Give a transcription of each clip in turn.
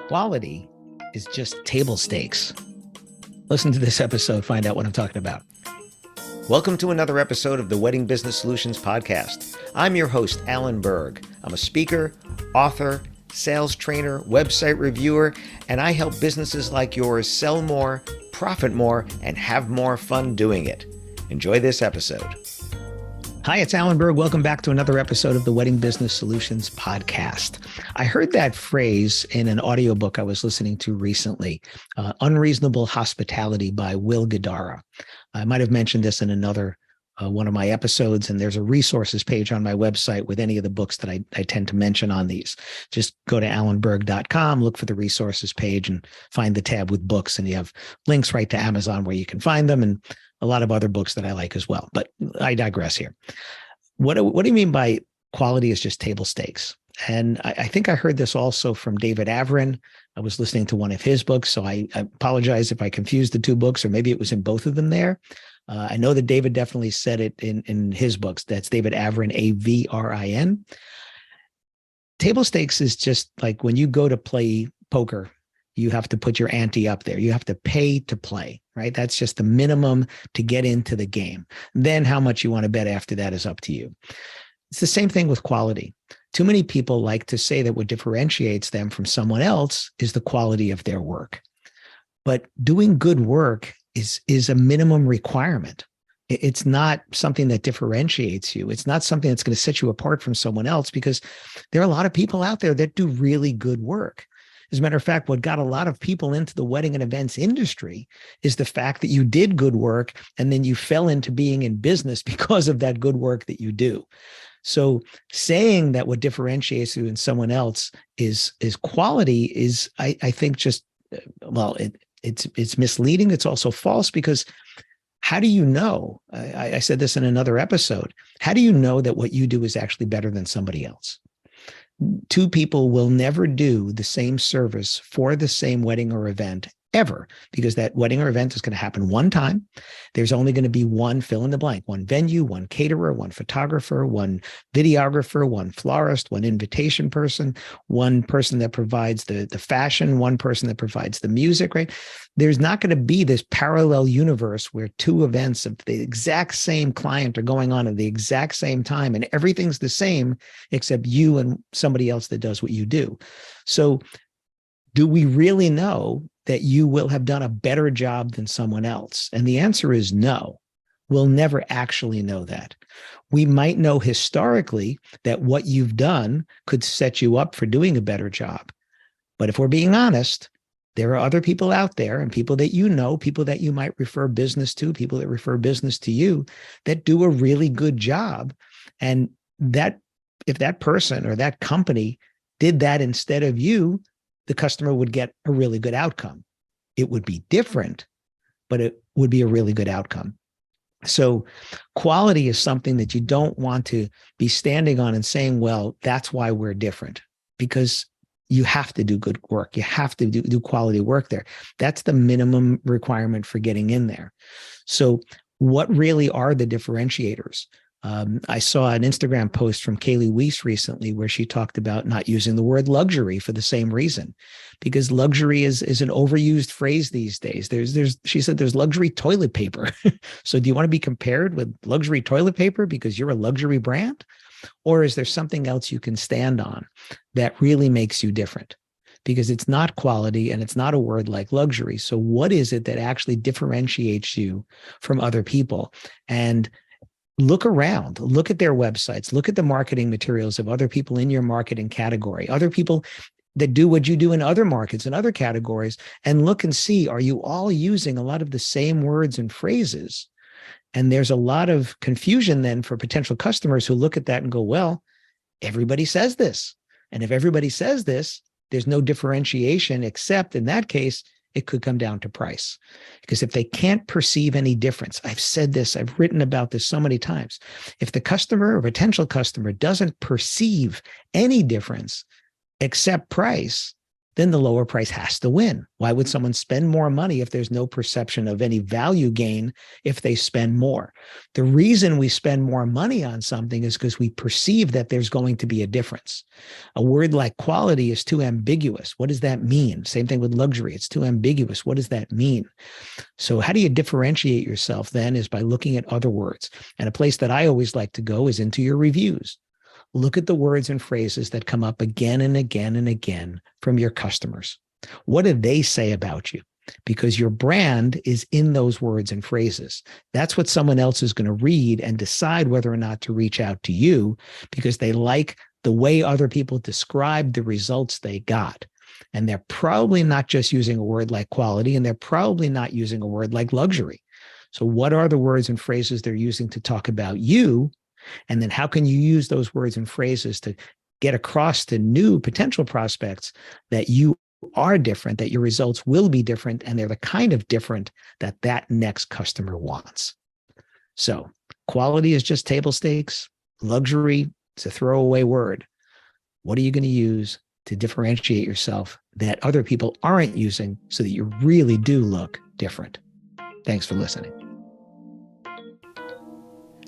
Quality is just table stakes. Listen to this episode, find out what I'm talking about. Welcome to another episode of the Wedding Business Solutions Podcast. I'm your host, Alan Berg. I'm a speaker, author, sales trainer, website reviewer, and I help businesses like yours sell more, profit more, and have more fun doing it. Enjoy this episode. Hi, it's Alan Berg. Welcome back to another episode of the Wedding Business Solutions Podcast. I heard that phrase in an audiobook I was listening to recently, Unreasonable Hospitality by Will Guidara. I might have mentioned this in another one of my episodes, and there's a resources page on my website with any of the books that I tend to mention on these. Just go to alanberg.com, look for the resources page, and find the tab with books, and you have links right to Amazon where you can find them, and a lot of other books that I like as well. But I digress here. What do you mean by quality is just table stakes? And I think I heard this also from David Averin. I was listening to one of his books, so I apologize if I confused the two books, or maybe it was in both of them there. I know that David definitely said it in his books. That's David Averin, Avrin. Table stakes is just like when you go to play poker, you have to put your ante up there. You have to pay to play, right? That's just the minimum to get into the game. Then how much you want to bet after that is up to you. It's the same thing with quality. Too many people like to say that what differentiates them from someone else is the quality of their work. But doing good work is a minimum requirement. It's not something that differentiates you. It's not something that's going to set you apart from someone else, because there are a lot of people out there that do really good work. As a matter of fact, what got a lot of people into the wedding and events industry is the fact that you did good work and then you fell into being in business because of that good work that you do. So saying that what differentiates you and someone else is quality is, I think, just, well, it's misleading. It's also false, because how do you know? I said this in another episode. How do you know that what you do is actually better than somebody else? Two people will never do the same service for the same wedding or event ever, because that wedding or event is going to happen one time. There's only going to be one fill in the blank, one venue, one caterer, one photographer, one videographer, one florist, one invitation person, one person that provides the fashion, one person that provides the music, right? There's not going to be this parallel universe where two events of the exact same client are going on at the exact same time and everything's the same except you and somebody else that does what you do. So do we really know that you will have done a better job than someone else? And the answer is no. We'll never actually know that. We might know historically that what you've done could set you up for doing a better job. But if we're being honest, there are other people out there, and people that you know, people that you might refer business to, people that refer business to you, that do a really good job. And that if that person or that company did that instead of you, the customer would get a really good outcome. It would be different, but it would be a really good outcome. So quality is something that you don't want to be standing on and saying, well, that's why we're different, because you have to do good work. You have to do quality work there. That's the minimum requirement for getting in there. So what really are the differentiators? I saw an Instagram post from Kaylee Weiss recently where she talked about not using the word luxury for the same reason, because luxury is an overused phrase these days. She said there's luxury toilet paper. So do you want to be compared with luxury toilet paper because you're a luxury brand? Or is there something else you can stand on that really makes you different? Because it's not quality and it's not a word like luxury. So what is it that actually differentiates you from other people? And look around, look at their websites, look at the marketing materials of other people in your marketing category, other people that do what you do in other markets and other categories, and look and see, are you all using a lot of the same words and phrases? And there's a lot of confusion then for potential customers who look at that and go, well, everybody says this. And if everybody says this, there's no differentiation, except in that case, it could come down to price. Because if they can't perceive any difference, I've said this, I've written about this so many times. If the customer or potential customer doesn't perceive any difference except price, then the lower price has to win. Why would someone spend more money if there's no perception of any value gain if they spend more? The reason we spend more money on something is because we perceive that there's going to be a difference. A word like quality is too ambiguous. What does that mean? Same thing with luxury. It's too ambiguous. What does that mean? So how do you differentiate yourself then is by looking at other words. And a place that I always like to go is into your reviews. Look at the words and phrases that come up again and again and again from your customers. What do they say about you? Because your brand is in those words and phrases. That's what someone else is going to read and decide whether or not to reach out to you because they like the way other people describe the results they got. And they're probably not just using a word like quality, and they're probably not using a word like luxury. So what are the words and phrases they're using to talk about you? And then how can you use those words and phrases to get across to new potential prospects that you are different, that your results will be different, and they're the kind of different that that next customer wants. So quality is just table stakes. Luxury is a throwaway word. What are you going to use to differentiate yourself that other people aren't using so that you really do look different? Thanks for listening.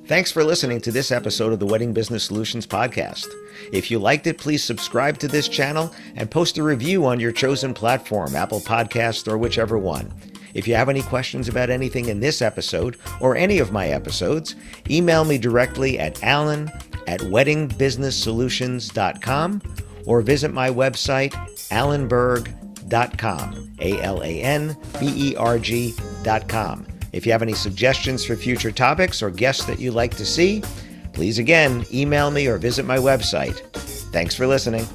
Thanks for listening to this episode of the Wedding Business Solutions podcast. If you liked it, please subscribe to this channel and post a review on your chosen platform, Apple Podcasts or whichever one. If you have any questions about anything in this episode or any of my episodes, email me directly at alan@weddingbusinesssolutions.com or visit my website, alanberg.com, alanberg.com. If you have any suggestions for future topics or guests that you'd like to see, please again, email me or visit my website. Thanks for listening.